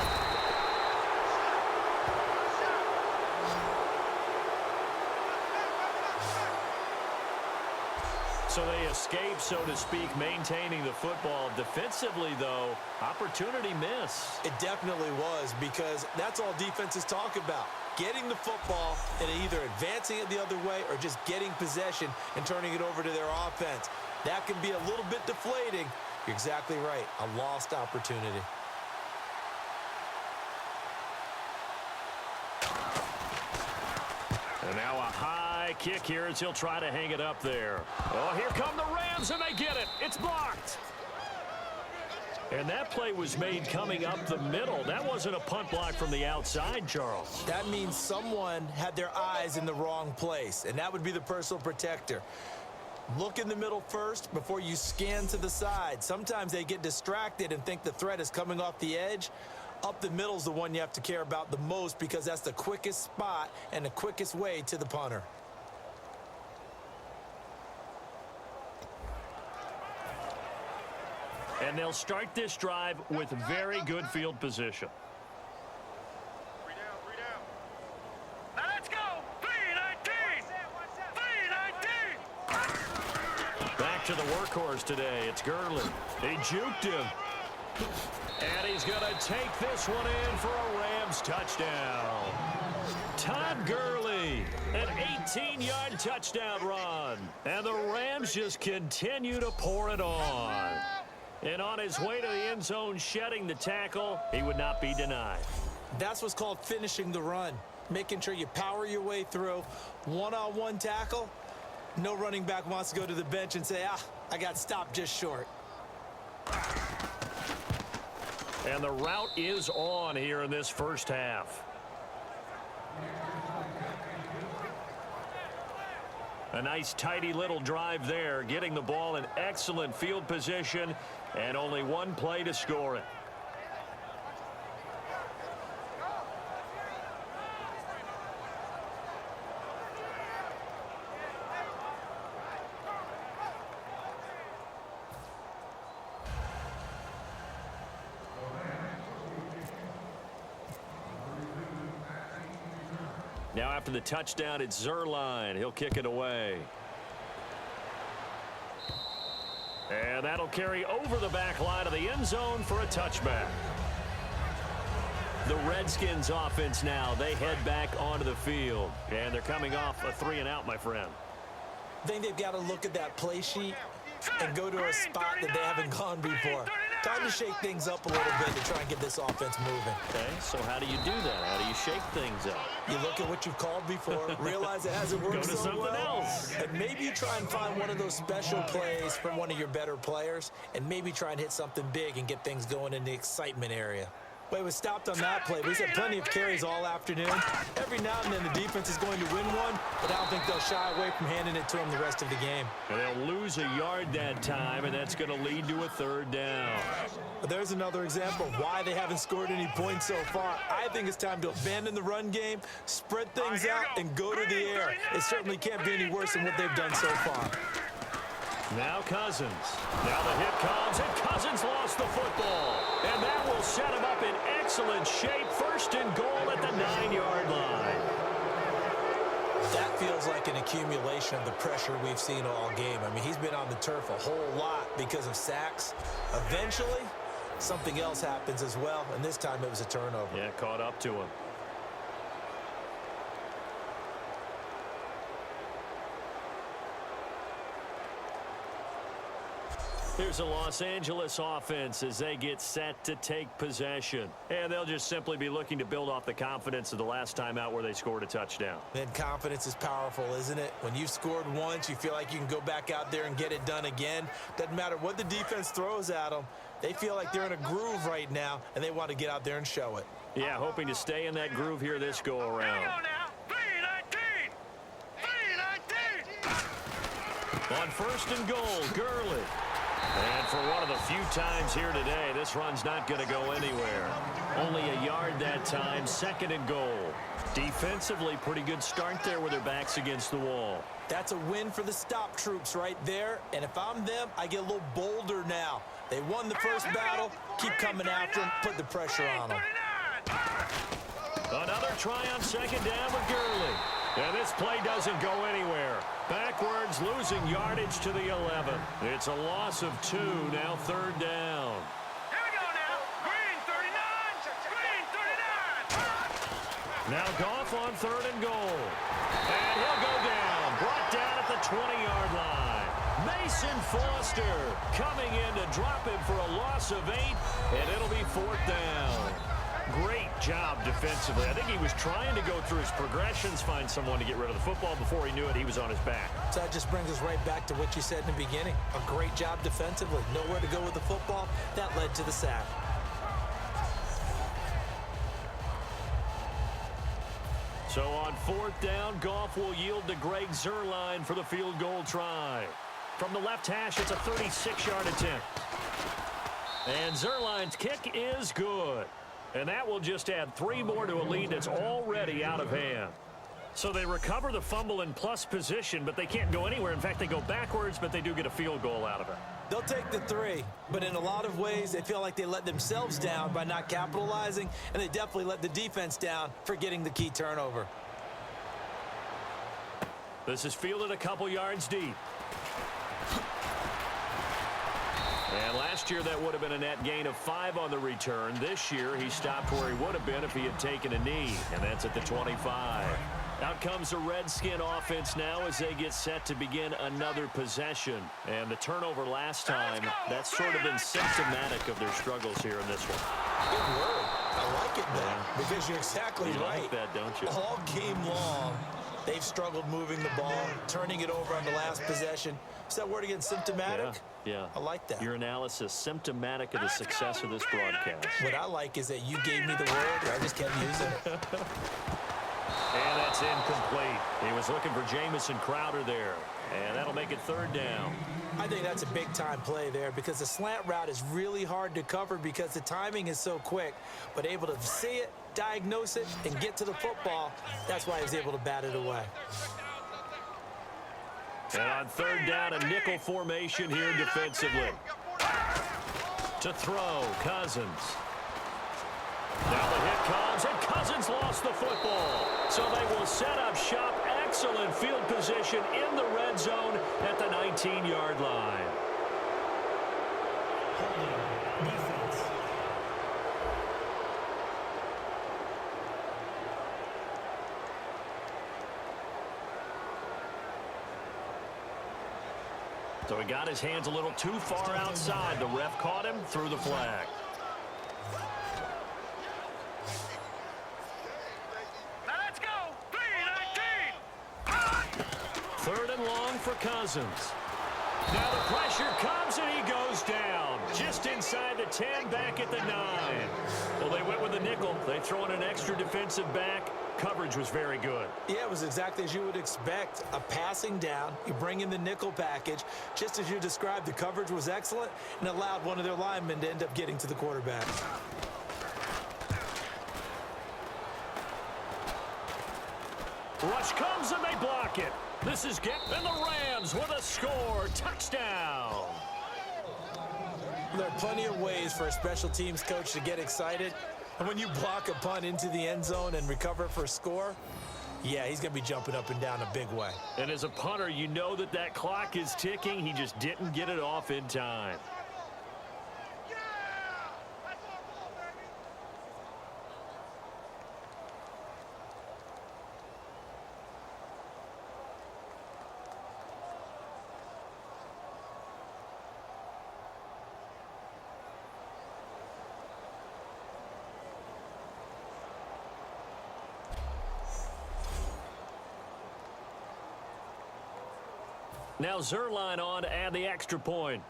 So they escape, so to speak, maintaining the football. Defensively, though, opportunity miss. It definitely was, because that's all defenses talk about. Getting the football and either advancing it the other way or just getting possession and turning it over to their offense. That can be a little bit deflating. You're exactly right. A lost opportunity. And now a high kick here as he'll try to hang it up there. Oh, here come the Rams, and they get it. It's blocked. And that play was made coming up the middle. That wasn't a punt block from the outside, Charles. That means someone had their eyes in the wrong place, and that would be the personal protector. Look in the middle first before you scan to the side. Sometimes they get distracted and think the threat is coming off the edge. Up the middle is the one you have to care about the most, because that's the quickest spot and the quickest way to the punter. And they'll start this drive with very good field position. 3 down. Now let's go. 3-19. 3-19. Back to the workhorse today. It's Gurley. He juked him. And he's going to take this one in for a Rams touchdown. Todd Gurley, an 18-yard touchdown run. And the Rams just continue to pour it on. And on his way to the end zone, shedding the tackle, he would not be denied. That's what's called finishing the run. Making sure you power your way through. One-on-one tackle. No running back wants to go to the bench and say, I got stopped just short. And the route is on here in this first half. A nice, tidy little drive there, getting the ball in excellent field position, and only one play to score it. Now after the touchdown, it's Zerline. He'll kick it away. And that'll carry over the back line of the end zone for a touchback. The Redskins offense now, they head back onto the field. And they're coming off a 3 and out, my friend. I think they've got to look at that play sheet and go to a spot that they haven't gone before. Time to shake things up a little bit to try and get this offense moving. Okay, so how do you do that? How do you shake things up? You look at what you've called before, realize it hasn't worked Go to so something well, else. and maybe you try and find one of those special plays from one of your better players, and maybe try and hit something big and get things going in the excitement area. But he was stopped on that play. But he's had plenty of carries all afternoon. Every now and then the defense is going to win one, but I don't think they'll shy away from handing it to him the rest of the game. And they'll lose a yard that time, and that's going to lead to a third down. But there's another example of why they haven't scored any points so far. I think it's time to abandon the run game, spread things out, and go to the air. It certainly can't be any worse than what they've done so far. Now Cousins. Now the hit comes, and Cousins lost the football. And that will set him up in excellent shape. First and goal at the 9-yard line. That feels like an accumulation of the pressure we've seen all game. I mean, he's been on the turf a whole lot because of sacks. Eventually, something else happens as well, and this time it was a turnover. Yeah, caught up to him. Here's a Los Angeles offense as they get set to take possession. And they'll just simply be looking to build off the confidence of the last time out where they scored a touchdown. Then confidence is powerful, isn't it? When you've scored once, you feel like you can go back out there and get it done again. Doesn't matter what the defense throws at them. They feel like they're in a groove right now, and they want to get out there and show it. Yeah, hoping to stay in that groove here this go-around. On first and goal, Gurley. And for one of the few times here today, this run's not going to go anywhere. Only a yard that time, second and goal. Defensively, pretty good start there with their backs against the wall. That's a win for the stop troops right there. And if I'm them, I get a little bolder now. They won the first battle. Keep coming after them. Put the pressure on them. Another try on second down with Gurley. And this play doesn't go anywhere. Backwards, losing yardage to the 11. It's a loss of 2, now third down. Here we go now. Green 39. Green 39. Now Goff on third and goal. And he'll go down. Brought down at the 20-yard line. Mason Foster coming in to drop him for a loss of 8. And it'll be fourth down. Great job defensively. I think he was trying to go through his progressions, find someone to get rid of the football. Before he knew it, he was on his back. So that just brings us right back to what you said in the beginning. A great job defensively. Nowhere to go with the football. That led to the sack. So on fourth down, Goff will yield to Greg Zuerlein for the field goal try. From the left hash, it's a 36-yard attempt. And Zuerlein's kick is good. And that will just add 3 more to a lead that's already out of hand. So they recover the fumble in plus position, but they can't go anywhere. In fact, they go backwards, but they do get a field goal out of it. They'll take the 3, but in a lot of ways, they feel like they let themselves down by not capitalizing, and they definitely let the defense down for getting the key turnover. This is fielded a couple yards deep. And last year, that would have been a net gain of 5 on the return. This year, he stopped where he would have been if he had taken a knee, and that's at the 25. Out comes the Redskin offense now as they get set to begin another possession. And the turnover last time, that's sort of been symptomatic of their struggles here in this one. Good word. I like it, man, because you're exactly You right. like that, don't you? All game long, they've struggled moving the ball, turning it over on the last possession. Is that word again, symptomatic? Yeah. I like that. Your analysis, symptomatic of the success of this broadcast. What I like is that you gave me the word, and I just kept using it. And that's incomplete. He was looking for Jamison Crowder there. And that'll make it third down. I think that's a big-time play there because the slant route is really hard to cover because the timing is so quick. But able to see it, diagnose it, and get to the football, that's why he was able to bat it away. And on third down, a nickel formation here defensively. To throw, Cousins. Now the hit comes, and Cousins lost the football. So they will set up shop. Excellent field position in the red zone at the 19-yard line. So he got his hands a little too far outside. The ref caught him, threw the flag. Now let's go. 3-19. Third and long for Cousins. Now the pressure comes and he goes down. Just inside the 10, back at the 9. Well, they went with a nickel. They throw in an extra defensive back. Coverage was very good. Yeah, it was exactly as you would expect. A passing down, you bring in the nickel package. Just as you described, the coverage was excellent and allowed one of their linemen to end up getting to the quarterback. Rush comes and they block it. This is Gip and the Rams with a score. Touchdown. There are plenty of ways for a special teams coach to get excited. And when you block a punt into the end zone and recover for a score, yeah, he's going to be jumping up and down a big way. And as a punter, you know that that clock is ticking. He just didn't get it off in time. Now Zerline on to add the extra point.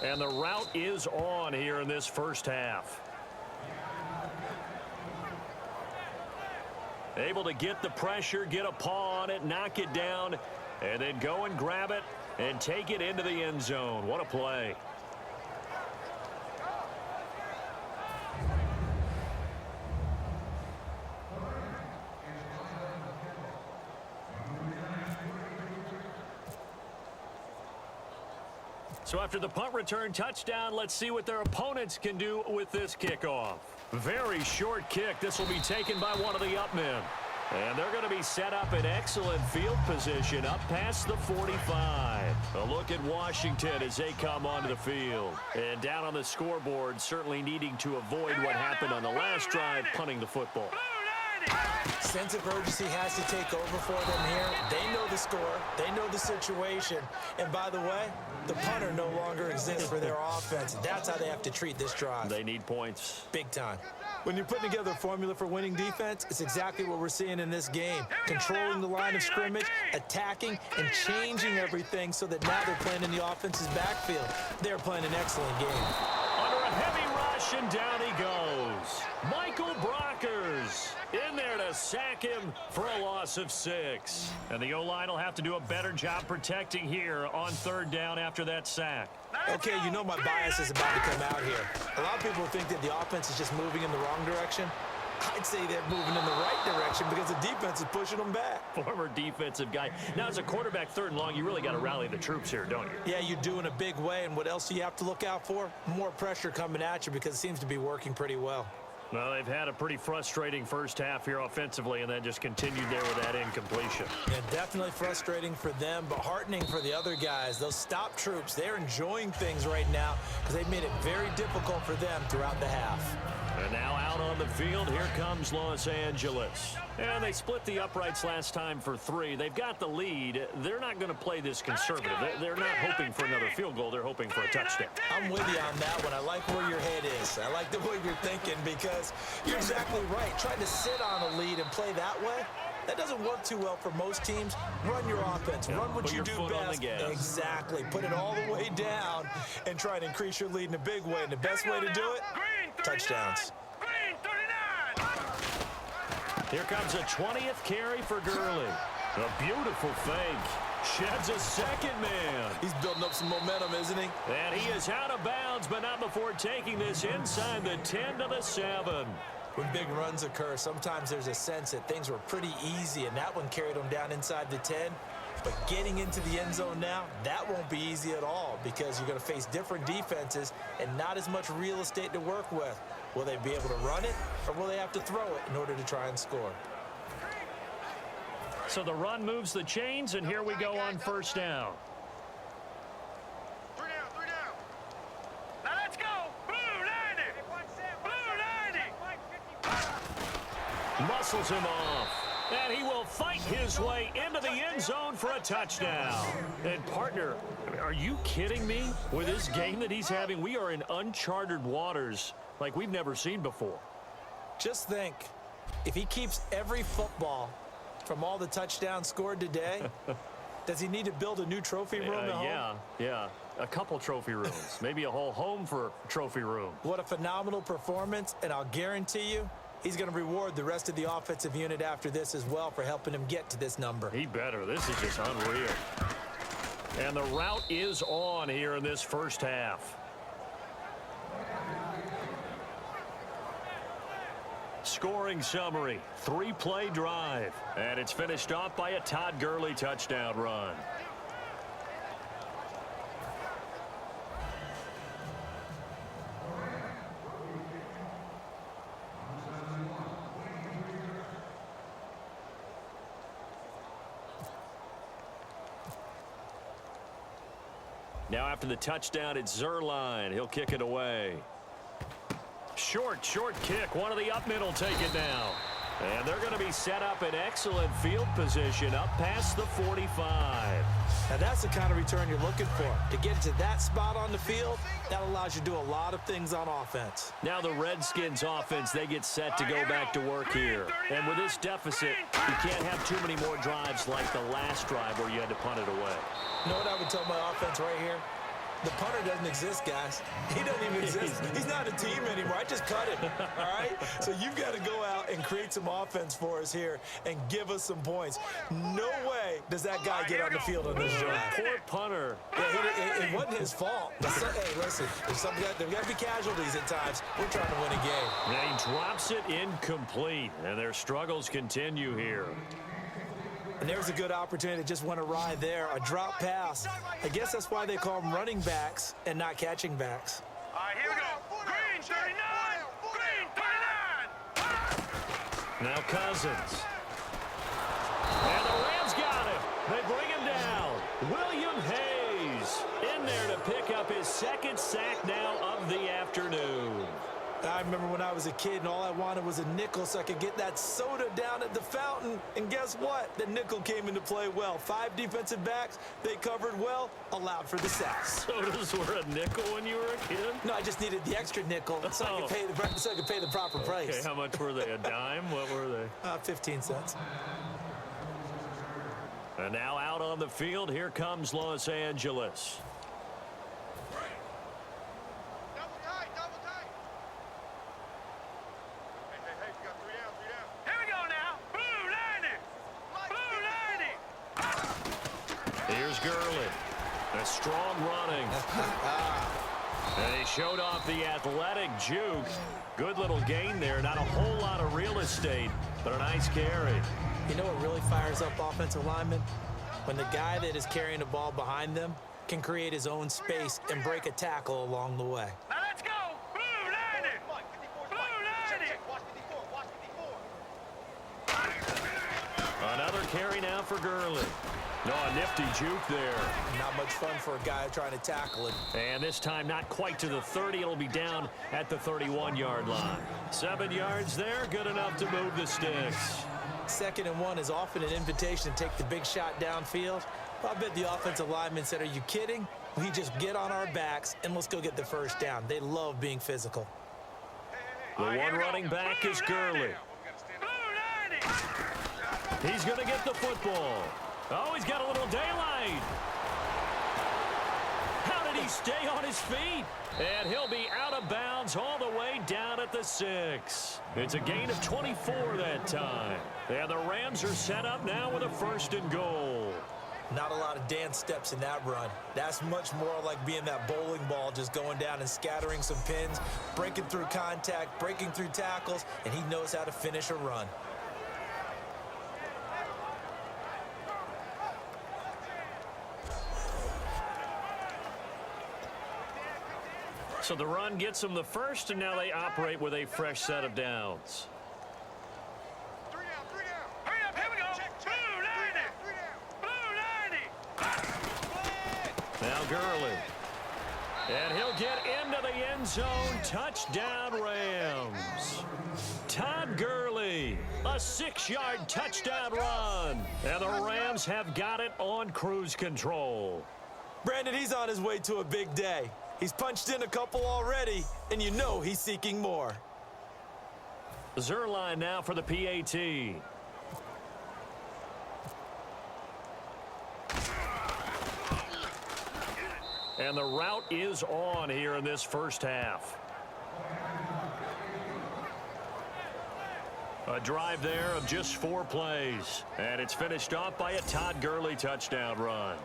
And the route is on here in this first half. Able to get the pressure, get a paw on it, knock it down, and then go and grab it and take it into the end zone. What a play. So after the punt return touchdown, let's see what their opponents can do with this kickoff. Very short kick. This will be taken by one of the up men. And they're going to be set up in excellent field position up past the 45. A look at Washington as they come onto the field. And down on the scoreboard, certainly needing to avoid what happened on the last drive, punting the football. Sense of urgency has to take over for them here. They know the score. They know the situation. And by the way, the punter no longer exists for their offense. That's how they have to treat this drive. They need points. Big time. When you're putting together a formula for winning defense, it's exactly what we're seeing in this game. Controlling the line of scrimmage, attacking, and changing everything so that now they're playing in the offense's backfield. They're playing an excellent game. Under a heavy rush, and down he goes. Michael Brockers in there to sack him for a loss of 6. And the O-line will have to do a better job protecting here on third down after that sack. Okay, you know my bias is about to come out here. A lot of people think that the offense is just moving in the wrong direction. I'd say they're moving in the right direction because the defense is pushing them back. Former defensive guy. Now, as a quarterback, third and long, you really got to rally the troops here, don't you? Yeah, you do in a big way. And what else do you have to look out for? More pressure coming at you because it seems to be working pretty well. Well, they've had a pretty frustrating first half here offensively and then just continued there with that incompletion. Yeah, definitely frustrating for them, but heartening for the other guys. Those stop troops, they're enjoying things right now because they've made it very difficult for them throughout the half. And now out on the field, here comes Los Angeles. And they split the uprights last time for 3. They've got the lead. They're not going to play this conservative. They're not hoping for another field goal. They're hoping for a touchdown. I'm with you on that one. I like where your head is. I like the way you're thinking because you're exactly right. Trying to sit on a lead and play that way, that doesn't work too well for most teams. Run your offense. Yeah, run what you do best. Exactly. Put it all the way down and try to increase your lead in a big way. And the best way to do it, touchdowns. Here comes a 20th carry for Gurley. A beautiful fake. Sheds a second man. He's building up some momentum, isn't he? And he is out of bounds, but not before taking this inside the 10 to the 7. When big runs occur, sometimes there's a sense that things were pretty easy, and that one carried him down inside the 10. But getting into the end zone now, that won't be easy at all because you're going to face different defenses and not as much real estate to work with. Will they be able to run it, or will they have to throw it in order to try and score? So the run moves the chains, and here we go on first down. 3 down. Now let's go. Blue 90. Blue 90. Muscles him off. And he will fight his way into the end zone for a touchdown. And partner, are you kidding me? With this game that he's having, we are in uncharted waters like we've never seen before. Just think, If he keeps every football from all the touchdowns scored today, does he need to build a new trophy room at home? Yeah. A couple trophy rooms. Maybe a whole home for trophy room. What a phenomenal performance, and I'll guarantee you he's going to reward the rest of the offensive unit after this as well for helping him get to this number. He better. This is just unreal. And the route is on here in this first half. Scoring summary, 3-play drive. And it's finished off by a Todd Gurley touchdown run. Now after the touchdown, it's Zerline. He'll kick it away. Short kick. One of the up middle take it now. And they're going to be set up in excellent field position up past the 45. Now that's the kind of return you're looking for. To get to that spot on the field, that allows you to do a lot of things on offense. Now the Redskins offense, they get set to go back to work here. And with this deficit, you can't have too many more drives like the last drive where you had to punt it away. You know what I would tell my offense right here? The punter doesn't exist, guys. He doesn't even exist. He's not a team anymore. I just cut him, all right? So you've got to go out and create some offense for us here and give us some points. No way does that guy get on the field on this drive. Poor punter. Yeah, it wasn't his fault. Hey, listen, there's got to be casualties at times. We're trying to win a game. And he drops it incomplete, and their struggles continue here. And there's a good opportunity that just went awry there. A drop pass. I guess that's why they call them running backs and not catching backs. All right, here we go. Green 39. Green 39. Now Cousins. And the Rams got him. They bring him down. William Hayes in there to pick up his second sack now of the afternoon. I remember when I was a kid and all I wanted was a nickel so I could get that soda down at the fountain. And guess what? The nickel came into play well. 5 defensive backs, they covered well, allowed for the sacks. Sodas were a nickel when you were a kid? No, I just needed the extra nickel so I could pay the proper price. Okay, how much were they? A dime? What were they? 15 cents. And now out on the field, here comes Los Angeles. Here's Gurley. A strong running. And he showed off the athletic juke. Good little gain there. Not a whole lot of real estate, but a nice carry. You know what really fires up offensive linemen? When the guy that is carrying the ball behind them can create his own space and break a tackle along the way. Now let's go. Blue line it. Blue line it. Another carry now for Gurley. No, a nifty juke there. Not much fun for a guy trying to tackle it. And this time not quite to the 30. It'll be down at the 31-yard line. 7 yards there, good enough to move the sticks. 2nd and 1 is often an invitation to take the big shot downfield. I bet the offensive lineman said, are you kidding? We just get on our backs and let's go get the first down. They love being physical. The one running back is Gurley. He's going to get the football. Oh, he's got a little daylight. How did he stay on his feet? And he'll be out of bounds all the way down at the 6. It's a gain of 24 that time. And the Rams are set up now with a 1st and goal. Not a lot of dance steps in that run. That's much more like being that bowling ball, just going down and scattering some pins, breaking through contact, breaking through tackles, and he knows how to finish a run. So the run gets them the first, and now they operate with a fresh set of downs. 3 down, 3 down. Hurry up, here we go. Blue 90. Now Gurley. And he'll get into the end zone. Touchdown, Rams. Todd Gurley, a 6-yard touchdown run. And the Rams have got it on cruise control. Brandon, he's on his way to a big day. He's punched in a couple already, and you know he's seeking more. Zerline now for the PAT. And the route is on here in this first half. A drive there of just 4 plays. And it's finished off by a Todd Gurley touchdown run.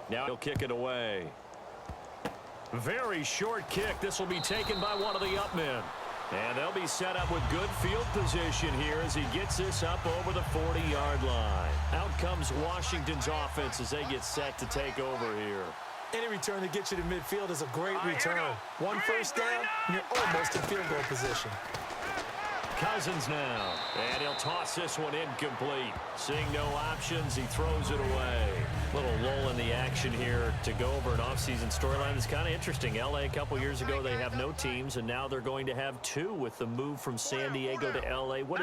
Now he'll kick it away. Very short kick. This will be taken by one of the up men. And they'll be set up with good field position here as he gets this up over the 40-yard line. Out comes Washington's offense as they get set to take over here. Any return that gets you to midfield is a great return. One first down, and you're almost in field goal position. Cousins now, and he'll toss this one incomplete. Seeing no options, he throws it away. Little lull in the action here to go over an offseason storyline. It's kind of interesting. L.A. a couple years ago, they have no teams, and now they're going to have 2 with the move from San Diego to L.A. What